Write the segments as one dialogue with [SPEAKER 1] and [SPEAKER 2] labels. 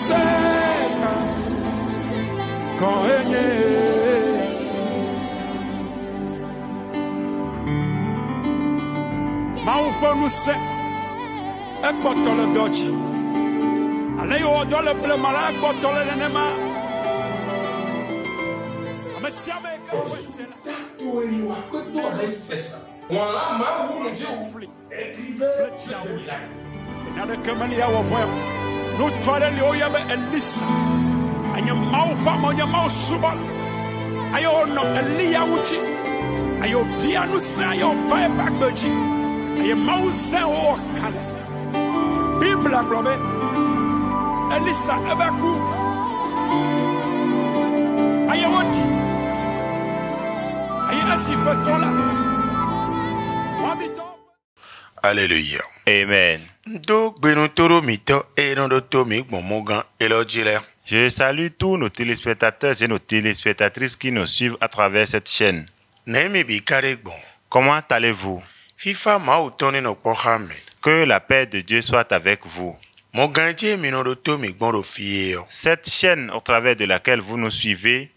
[SPEAKER 1] seka koenye maufonu se ekpotole dochi ale yo dole ple mala ekpotole nenema amesiame ka wesela
[SPEAKER 2] Toli wa koto refesa. Wala ma wu nje ufli. Écrivez
[SPEAKER 1] nada kamali ya wofo no twale le oyabe elisa anya maufa monya mausuba ayo no elia wuchi ayo bia no sa ayo pai bakbaji ayo mausa o kale bibla blobe elisa abaku ayo woti ayo asifetola wabito.
[SPEAKER 2] Alléluia.
[SPEAKER 3] Amen. Je salue tous nos téléspectateurs et nos téléspectatrices qui nous suivent à travers cette chaîne. Comment allez-vous? Que la paix de Dieu soit avec vous. Cette chaîne au travers de laquelle vous nous suivez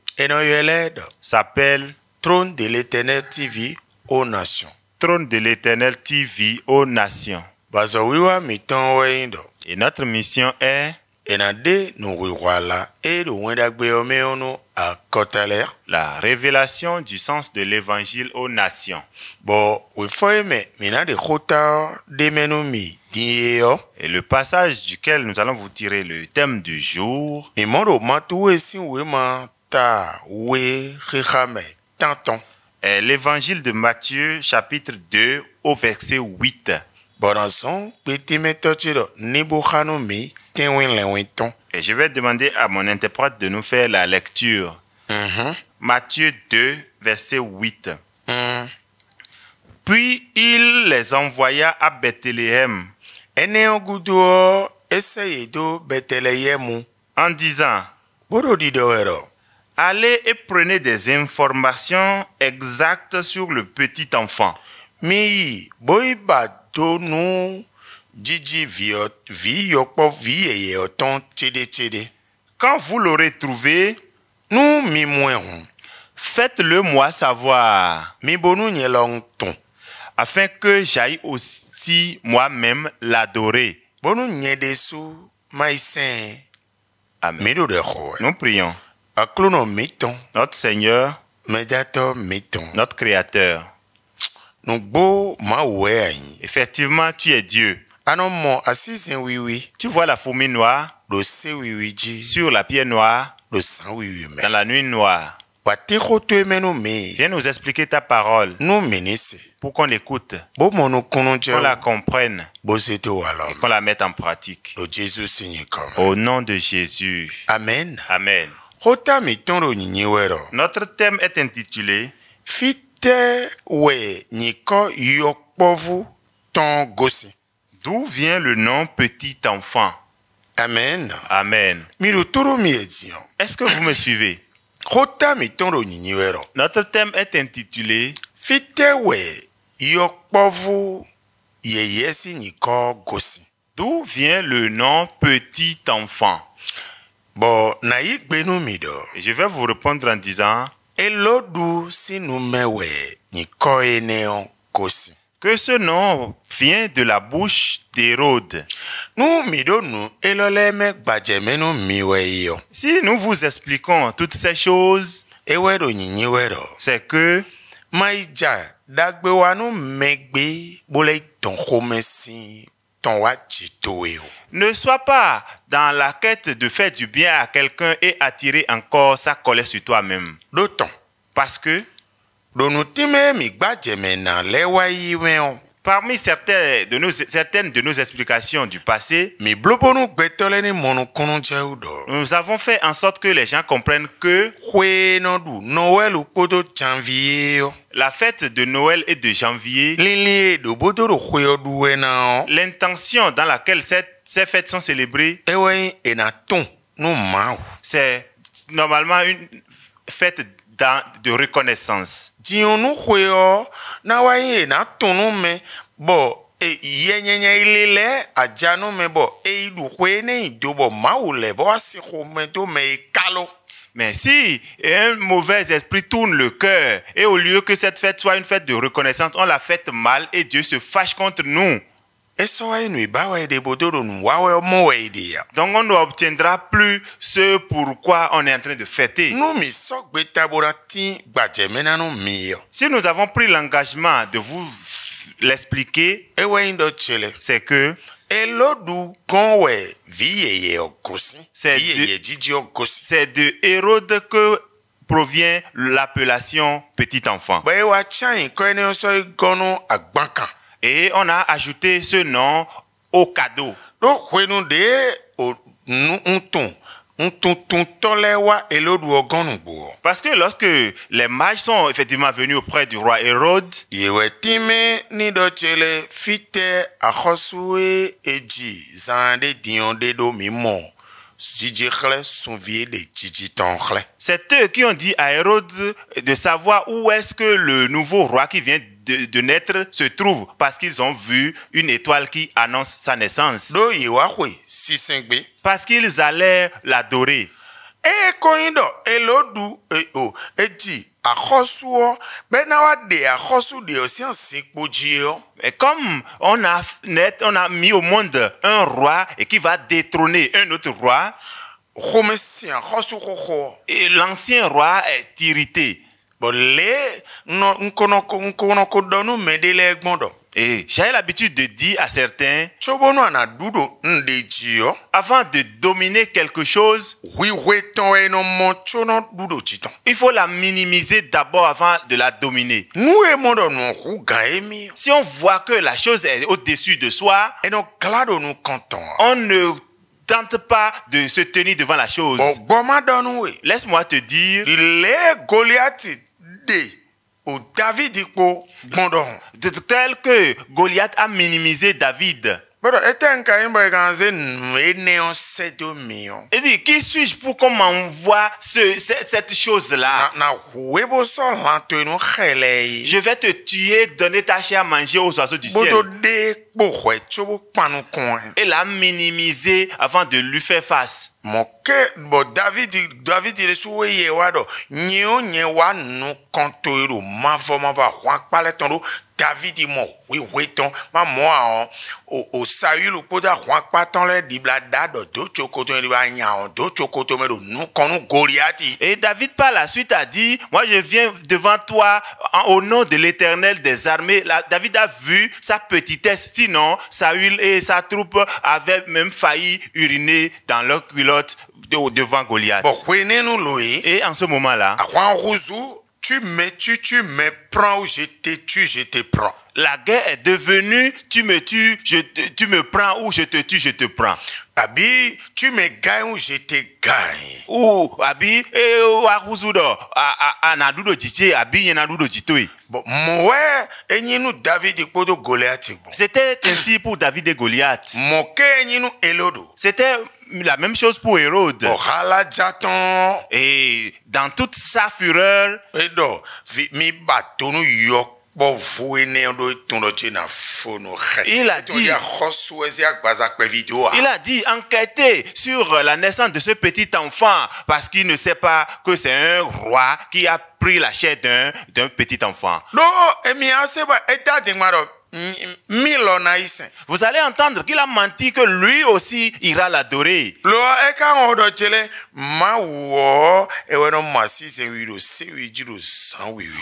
[SPEAKER 3] s'appelle
[SPEAKER 2] Trône de l'Éternel TV aux nations.
[SPEAKER 3] Trône de l'Éternel TV aux nations. Et notre mission est la révélation du sens de l'évangile aux nations. Et le passage duquel nous allons vous tirer le thème du jour est l'évangile de Matthieu chapitre 2 au verset 8. Et je vais demander à mon interprète de nous faire la lecture. Matthieu 2, verset 8. Puis il les envoya à Bethléem en disant: allez et prenez des informations exactes sur le petit enfant. Quand vous l'aurez trouvé, faites-le moi savoir, afin que j'aille aussi moi-même l'adorer. Amen. Nous prions. Notre Seigneur, notre Créateur, effectivement, tu es Dieu. Tu vois la fourmi noire sur la pierre noire dans la nuit noire. Viens nous expliquer ta parole pour qu'on l'écoute, qu'on la comprenne et qu'on la mette en pratique. Au nom de Jésus. Amen. Amen. Notre thème est intitulé D'où vient le nom petit enfant?
[SPEAKER 2] Amen.
[SPEAKER 3] Amen. Est-ce que vous me suivez? Notre thème est intitulé D'où vient le nom petit enfant? Et je vais vous répondre en disant que ce nom vient de la bouche d'Hérode. Si nous vous expliquons toutes ces choses, c'est que ne sois pas dans la quête de faire du bien à quelqu'un et attirer encore sa colère sur toi-même. Parce que parmi certaines de nos explications du passé, nous avons fait en sorte que les gens comprennent que la fête de Noël et de janvier, l'intention dans laquelle ces fêtes sont célébrées, c'est normalement une fête de reconnaissance. e yenyenye ilele ajanu mebo e idu kwene idobo maule bo asiko mento me kalo.
[SPEAKER 1] Mais si un mauvais esprit tourne le cœur et au lieu que cette fête soit une fête de reconnaissance, on la fête mal et Dieu se fâche contre nous. Donc on n'obtiendra plus ce pourquoi on est en train de fêter. Si nous avons pris l'engagement de vous l'expliquer, c'est que c'est de Hérode que provient l'appellation petit enfant. Et on a ajouté ce nom au cadeau. Parce que lorsque les mages sont effectivement venus auprès du roi Hérode, c'est eux qui ont dit à Hérode de savoir où est-ce que le nouveau roi qui vient de naître se trouve, parce qu'ils ont vu une étoile qui annonce sa naissance. Parce qu'ils allaient l'adorer. Et comme on a mis au monde un roi et qui va détrôner un autre roi, et l'ancien roi est irrité. Et j'ai l'habitude de dire à certains, avant de dominer quelque chose, il faut la minimiser d'abord avant de la dominer. Si on voit que la chose est au-dessus de soi, on ne tente pas de se tenir devant la chose. Laisse-moi te dire, tel que Goliath a minimisé David. Il dit, qui suis-je pour qu'on m'envoie cette chose-là? Je vais te tuer, donner ta chair à manger aux oiseaux du ciel. Et l'a minimisé avant de lui faire face.
[SPEAKER 3] David
[SPEAKER 1] et David par la suite a dit, moi je viens devant toi au nom de l'Éternel des armées. David a vu sa petitesse, sinon Saül et sa troupe avaient même failli uriner dans leur culotte devant Goliath. Et en ce moment-là,
[SPEAKER 3] tu me prends ou je te prends.
[SPEAKER 1] La guerre est devenue, tu me tues, tu me prends ou je te tue, je te prends.
[SPEAKER 3] Abi, tu me gagnes ou je te gagne.
[SPEAKER 1] Ou abi, waruzudo, anadudo jité, abi yenadudo jitoy.
[SPEAKER 3] Bon, moi, enyinu David ikodo Goliath.
[SPEAKER 1] C'était ainsi pour David et Goliath.
[SPEAKER 3] Moke enyinu Elodo.
[SPEAKER 1] C'était la même chose pour Hérode.
[SPEAKER 3] Ohala jaton.
[SPEAKER 1] Et dans toute sa fureur,
[SPEAKER 3] Edo, mi batonu yok.
[SPEAKER 1] Il a dit enquêter sur la naissance de ce petit enfant parce qu'il ne sait pas que c'est un roi qui a pris la chair d'un petit enfant. Vous allez entendre qu'il a menti que lui aussi ira l'adorer.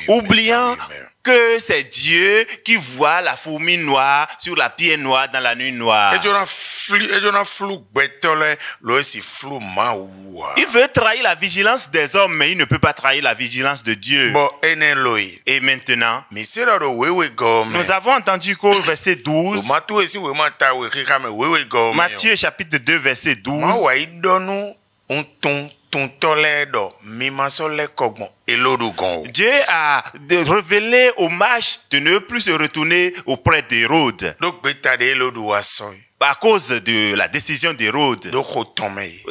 [SPEAKER 1] Oubliant que c'est Dieu qui voit la fourmi noire sur la pierre noire dans la nuit noire. Il veut trahir la vigilance des hommes, mais il ne peut pas trahir la vigilance de Dieu. Et maintenant, nous avons entendu qu'au verset 12, Matthieu chapitre 2 verset 12, Dieu a révélé aux mages de ne plus se retourner auprès d'Hérode.
[SPEAKER 3] à cause de la décision d'Hérode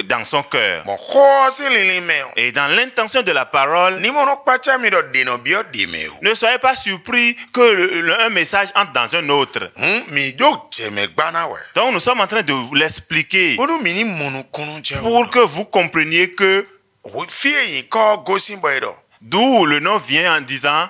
[SPEAKER 3] dans son cœur. Et dans l'intention de la parole, ne soyez pas surpris que un message entre dans un autre. Donc nous sommes en train de vous l'expliquer pour que vous compreniez que d'où le nom vient en disant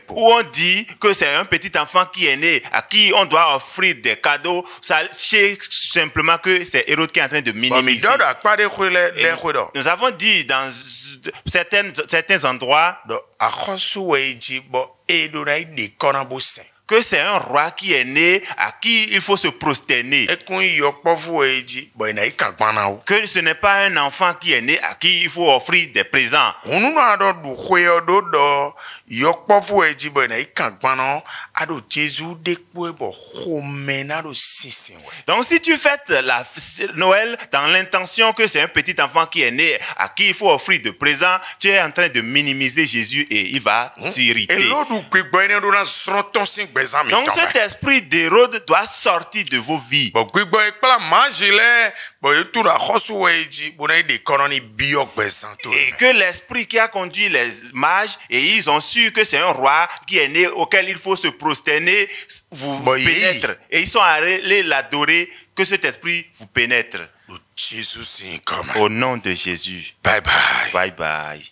[SPEAKER 3] où on dit que c'est un petit enfant qui est né, à qui on doit offrir des cadeaux. Sachez simplement que c'est Hérode qui est en train de minimiser. Nous avons dit dans certains endroits que c'est un roi qui est né, à qui il faut se prosterner. Que ce n'est pas un enfant qui est né, à qui il faut offrir des présents. Donc si tu fêtes la Noël dans l'intention que c'est un petit enfant qui est né, à qui il faut offrir des présents, tu es en train de minimiser Jésus et il va s'irriter. Donc cet esprit d'Hérode doit sortir de vos vies. Et que l'esprit qui a conduit les mages, et ils ont su que c'est un roi qui est né auquel il faut se prosterner, vous pénètre. Et ils sont allés l'adorer, que cet esprit vous pénètre. Au nom de Jésus. Bye bye. Bye bye.